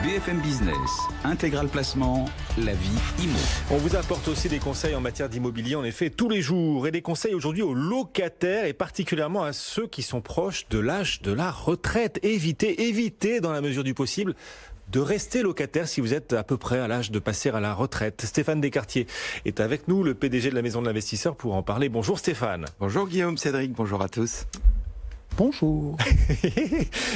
BFM Business, Intégral Placement, la vie IMO. On vous apporte aussi des conseils en matière d'immobilier, en effet, tous les jours. Et des conseils aujourd'hui aux locataires et particulièrement à ceux qui sont proches de l'âge de la retraite. Évitez dans la mesure du possible de rester locataire si vous êtes à peu près à l'âge de passer à la retraite. Stéphane Descartiers est avec nous, le PDG de la Maison de l'Investisseur, pour en parler. Bonjour Stéphane. Bonjour Guillaume, Cédric, bonjour à tous. Bonjour.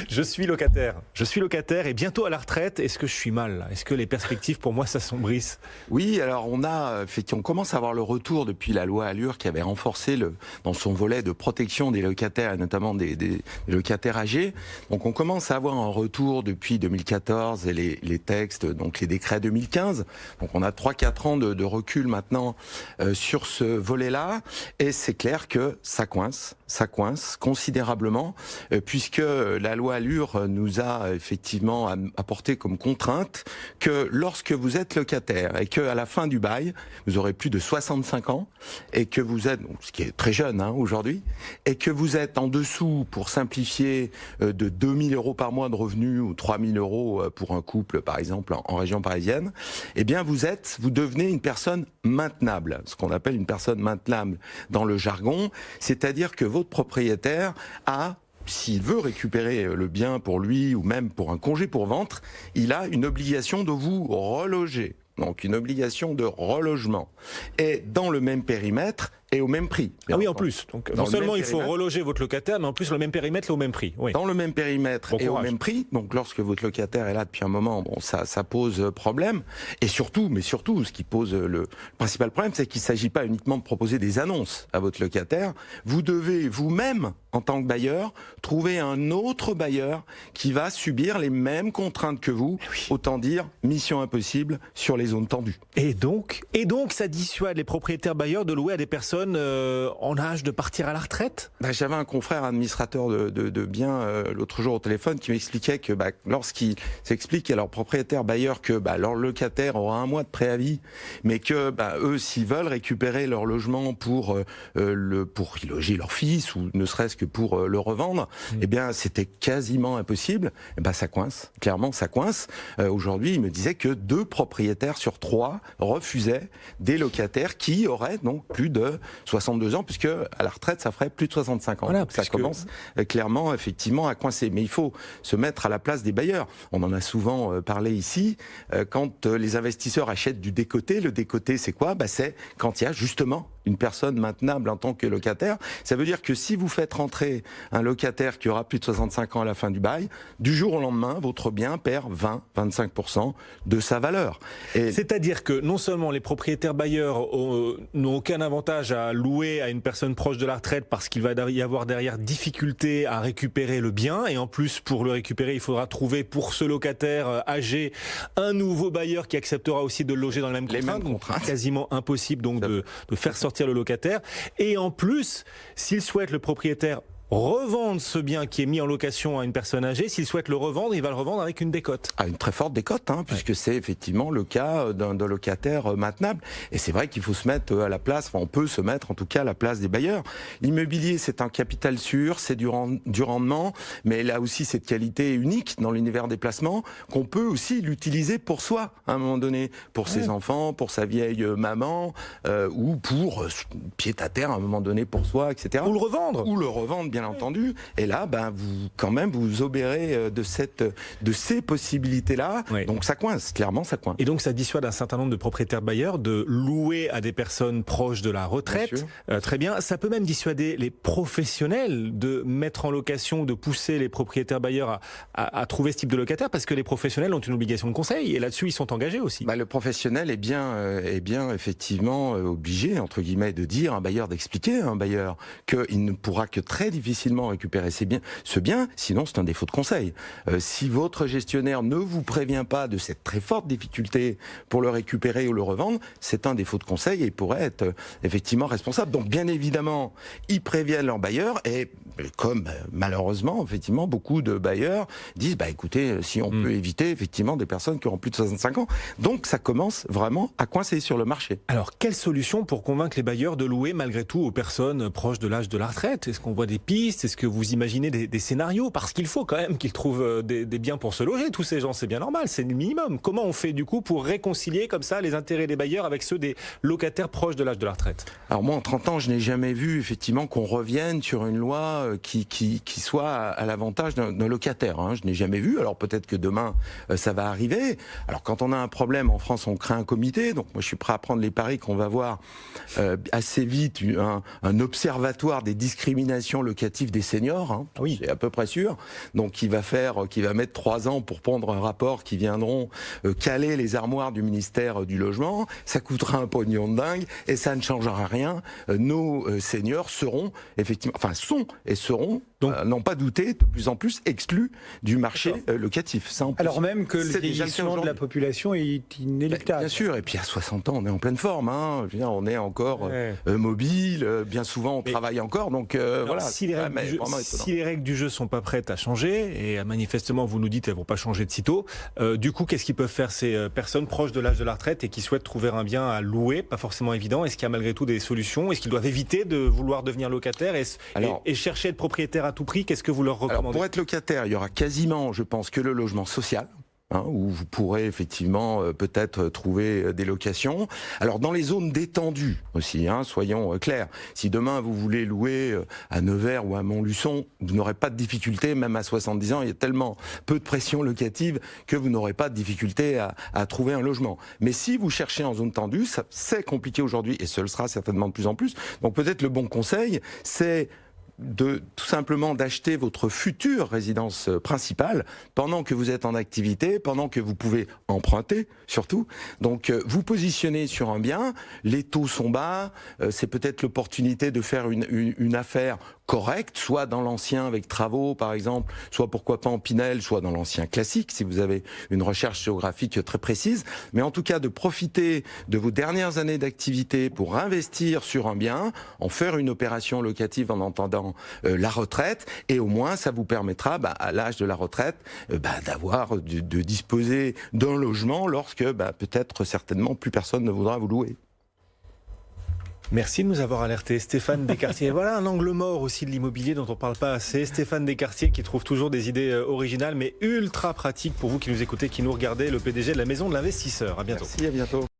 Je suis locataire et bientôt à la retraite. Est-ce que je suis mal là? Est-ce que les perspectives pour moi s'assombrissent? Oui, alors on commence à avoir le retour depuis la loi Allure qui avait renforcé dans son volet de protection des locataires et notamment des locataires âgés. Donc on commence à avoir un retour depuis 2014 et les textes, donc les décrets 2015. Donc on a 3-4 ans de recul maintenant sur ce volet-là et c'est clair que ça coince considérablement. Puisque la loi Allure nous a effectivement apporté comme contrainte que lorsque vous êtes locataire et qu'à la fin du bail, vous aurez plus de 65 ans et que vous êtes, ce qui est très jeune aujourd'hui, et que vous êtes en dessous, pour simplifier, de 2 000 € par mois de revenus ou 3 000 € pour un couple par exemple en région parisienne, eh bien vous devenez une personne maintenable, ce qu'on appelle une personne maintenable dans le jargon, c'est-à-dire que votre propriétaire s'il veut récupérer le bien pour lui ou même pour un congé pour vente, il a une obligation de vous reloger. Donc une obligation de relogement. Et dans le même périmètre et au même prix. Ah oui, en plus. Donc non seulement il faut reloger votre locataire, mais en plus le même périmètre et au même prix. Oui. Dans le même périmètre et au même prix. Donc lorsque votre locataire est là depuis un moment, ça pose problème. Et surtout, ce qui pose le principal problème, c'est qu'il ne s'agit pas uniquement de proposer des annonces à votre locataire. Vous devez vous-même, en tant que bailleur, trouver un autre bailleur qui va subir les mêmes contraintes que vous. Oui. Autant dire, mission impossible sur les zones tendues. Et donc, ça dissuade les propriétaires bailleurs de louer à des personnes en âge de partir à la retraite? J'avais un confrère administrateur de biens l'autre jour au téléphone qui m'expliquait que lorsqu'ils s'expliquent à leurs propriétaires bailleurs que leur locataire aura 1 mois de préavis, mais que eux, s'ils veulent récupérer leur logement pour y loger leur fils ou ne serait-ce que pour le revendre, eh bien c'était quasiment impossible. Ça coince, clairement ça coince. Aujourd'hui, il me disait que 2 propriétaires sur 3 refusaient des locataires qui auraient plus de 62 ans, puisque à la retraite ça ferait plus de 65 ans. Voilà, ça commence clairement effectivement à coincer. Mais il faut se mettre à la place des bailleurs. On en a souvent parlé ici. Quand les investisseurs achètent du décoté, le décoté c'est quoi? C'est quand il y a justement une personne maintenable en tant que locataire. Ça veut dire que si vous faites rentrer un locataire qui aura plus de 65 ans à la fin du bail, du jour au lendemain, votre bien perd 20-25% de sa valeur. C'est-à-dire que non seulement les propriétaires bailleurs n'ont aucun avantage à louer à une personne proche de la retraite parce qu'il va y avoir derrière difficulté à récupérer le bien, et en plus pour le récupérer il faudra trouver pour ce locataire âgé un nouveau bailleur qui acceptera aussi de le loger dans le même contrat. Quasiment impossible donc de faire sortir le locataire. Et en plus, s'il souhaite, le propriétaire, revendre ce bien qui est mis en location à une personne âgée, s'il souhaite le revendre, il va le revendre avec une décote. Une très forte décote, puisque c'est effectivement le cas d'un locataire maintenable. Et c'est vrai qu'il faut se mettre à la place, on peut se mettre en tout cas à la place des bailleurs. L'immobilier, c'est un capital sûr, c'est du rendement, mais là aussi cette qualité unique dans l'univers des placements qu'on peut aussi l'utiliser pour soi, à un moment donné, pour ses enfants, pour sa vieille maman, ou pour pied à terre à un moment donné pour soi, etc. Ou le revendre. Bien entendu, et là, vous obérez de ces possibilités-là. Oui. Donc ça coince, clairement ça coince. Et donc ça dissuade un certain nombre de propriétaires bailleurs de louer à des personnes proches de la retraite. Très bien. Ça peut même dissuader les professionnels de mettre en location, de pousser les propriétaires bailleurs à trouver ce type de locataire, parce que les professionnels ont une obligation de conseil et là-dessus ils sont engagés aussi. Le professionnel est bien effectivement obligé entre guillemets de dire à un bailleur, d'expliquer à un bailleur qu'il ne pourra que très difficilement récupérer ce bien, sinon c'est un défaut de conseil. Si votre gestionnaire ne vous prévient pas de cette très forte difficulté pour le récupérer ou le revendre, c'est un défaut de conseil et il pourrait être effectivement responsable. Donc bien évidemment, ils préviennent leurs bailleurs et comme malheureusement, effectivement, beaucoup de bailleurs disent écoutez, si on peut éviter effectivement des personnes qui auront plus de 65 ans. Donc ça commence vraiment à coincer sur le marché. Alors quelle solution pour convaincre les bailleurs de louer malgré tout aux personnes proches de l'âge de la retraite? Est-ce qu'on voit des pistes? pistes? Est-ce que vous imaginez des scénarios? Parce qu'il faut quand même qu'ils trouvent des biens pour se loger, tous ces gens, c'est bien normal, c'est le minimum. Comment on fait du coup pour réconcilier comme ça les intérêts des bailleurs avec ceux des locataires proches de l'âge de la retraite? Alors moi, en 30 ans, je n'ai jamais vu effectivement qu'on revienne sur une loi qui soit à l'avantage d'un locataire. Hein. Je n'ai jamais vu. Alors peut-être que demain, ça va arriver. Alors quand on a un problème en France, on crée un comité. Donc moi, je suis prêt à prendre les paris qu'on va voir assez vite un observatoire des discriminations locatives des seniors. Hein. Oui. C'est à peu près sûr. Donc qui va mettre 3 ans pour prendre un rapport qui viendront caler les armoires du ministère du Logement. Ça coûtera un pognon de dingue et ça ne changera rien. Nos seniors seront effectivement, seront, n'en pas douter, de plus en plus exclus du marché locatif. Ça, alors même que le vieillissement de la population est inéluctable. Bien sûr, et puis à 60 ans, on est en pleine forme. Hein. Je veux dire, on est encore mobile, bien souvent on travaille encore. Donc voilà. Si les règles du jeu sont pas prêtes à changer, et manifestement vous nous dites qu'elles vont pas changer de sitôt, du coup qu'est-ce qu'ils peuvent faire ces personnes proches de l'âge de la retraite et qui souhaitent trouver un bien à louer? Pas forcément évident. Est-ce qu'il y a malgré tout des solutions? Est-ce qu'ils doivent éviter de vouloir devenir locataire et chercher à être propriétaire à tout prix? Qu'est-ce que vous leur recommandez? Alors, pour être locataire, il y aura quasiment, je pense, que le logement social. Hein, où vous pourrez effectivement peut-être trouver des locations. Alors dans les zones détendues aussi, hein, soyons clairs. Si demain vous voulez louer à Nevers ou à Montluçon, vous n'aurez pas de difficulté, même à 70 ans, il y a tellement peu de pression locative que vous n'aurez pas de difficulté à trouver un logement. Mais si vous cherchez en zone tendue, c'est compliqué aujourd'hui et ce le sera certainement de plus en plus. Donc peut-être le bon conseil, c'est tout simplement d'acheter votre future résidence principale pendant que vous êtes en activité, pendant que vous pouvez emprunter surtout. Donc vous positionnez sur un bien, les taux sont bas, c'est peut-être l'opportunité de faire une affaire correcte, soit dans l'ancien avec travaux par exemple, soit pourquoi pas en Pinel, soit dans l'ancien classique si vous avez une recherche géographique très précise, mais en tout cas de profiter de vos dernières années d'activité pour investir sur un bien, en faire une opération locative en entendant la retraite, et au moins ça vous permettra à l'âge de la retraite de disposer d'un logement lorsque peut-être certainement plus personne ne voudra vous louer. Merci de nous avoir alertés. Stéphane Descartiers. Voilà un angle mort aussi de l'immobilier dont on ne parle pas assez. Stéphane Descartiers qui trouve toujours des idées originales mais ultra pratiques pour vous qui nous écoutez, qui nous regardez, le PDG de la Maison de l'Investisseur. À bientôt. Merci, à bientôt.